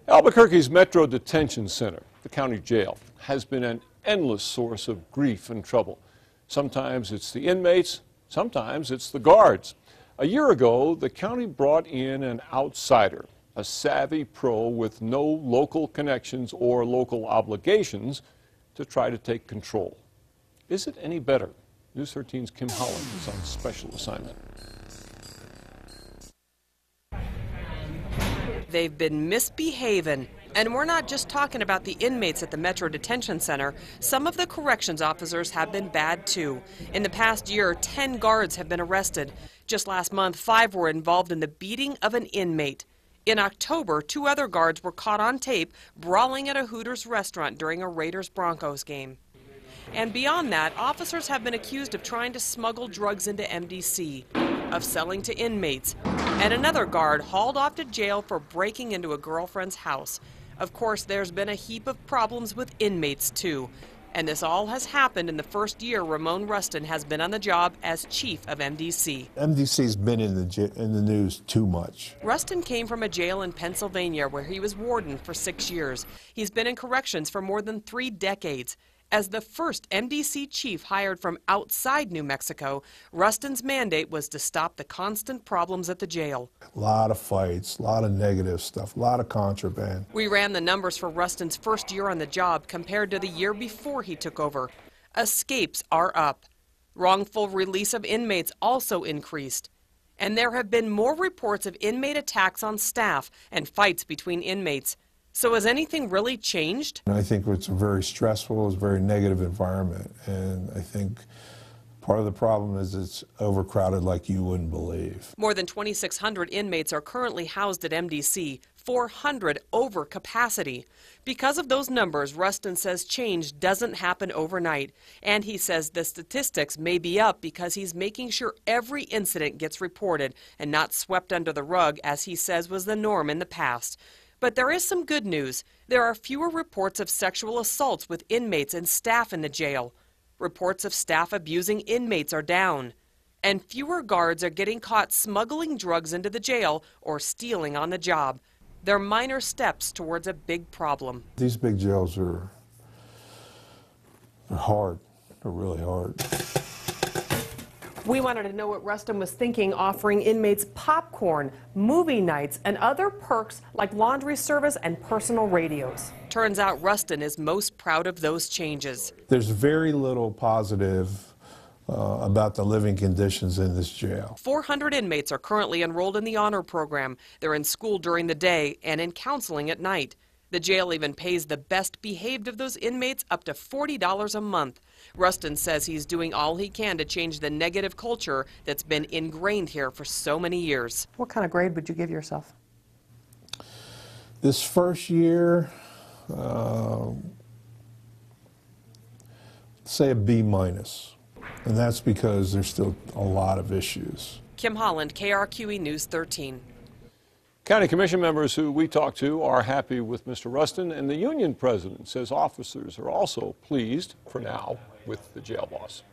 Albuquerque's Metro Detention Center, the county jail, has been an endless source of grief and trouble. Sometimes it's the inmates, sometimes it's the guards. A year ago, the county brought in an outsider, a savvy pro with no local connections or local obligations, to try to take control. Is it any better? News 13's Kim Holland is on special assignment. They've been misbehaving. And we're not just talking about the inmates at the Metro Detention Center. Some of the corrections officers have been bad too. In the past year, 10 guards have been arrested. Just last month, 5 were involved in the beating of an inmate. In October, 2 other guards were caught on tape brawling at a Hooters restaurant during a Raiders-Broncos game. And beyond that, officers have been accused of trying to smuggle drugs into MDC, of selling to inmates, and another guard hauled off to jail for breaking into a girlfriend's house. Of course, there's been a heap of problems with inmates, too. And this all has happened in the first year Ramon Rustin has been on the job as chief of MDC. MDC's been in the news too much. Rustin came from a jail in Pennsylvania where he was warden for 6 years. He's been in corrections for more than 3 decades. As the first MDC chief hired from outside New Mexico, Rustin's mandate was to stop the constant problems at the jail. A lot of fights, a lot of negative stuff, a lot of contraband. We ran the numbers for Rustin's first year on the job compared to the year before he took over. Escapes are up. Wrongful release of inmates also increased. And there have been more reports of inmate attacks on staff and fights between inmates. So has anything really changed? I think it's a very stressful, it's a very negative environment, and I think part of the problem is it's overcrowded like you wouldn't believe. More than 2,600 inmates are currently housed at MDC, 400 over capacity. Because of those numbers, Rustin says change doesn't happen overnight, and he says the statistics may be up because he's making sure every incident gets reported and not swept under the rug, as he says was the norm in the past. But there is some good news. There are fewer reports of sexual assaults with inmates and staff in the jail. Reports of staff abusing inmates are down. And fewer guards are getting caught smuggling drugs into the jail or stealing on the job. They're minor steps towards a big problem. These big jails are hard. They're really hard. We wanted to know what Rustin was thinking, offering inmates popcorn, movie nights, and other perks like laundry service and personal radios. Turns out Rustin is most proud of those changes. There's very little positive about the living conditions in this jail. 400 inmates are currently enrolled in the honor program. They're in school during the day and in counseling at night. The jail even pays the best behaved of those inmates up to $40 a month. Rustin says he's doing all he can to change the negative culture that's been ingrained here for so many years. What kind of grade would you give yourself? This first year, say a B-. And that's because there's still a lot of issues. Kim Holland, KRQE News 13. County Commission members who we talked to are happy with Mr. Rustin, and the union president says officers are also pleased, for now, with the jail boss.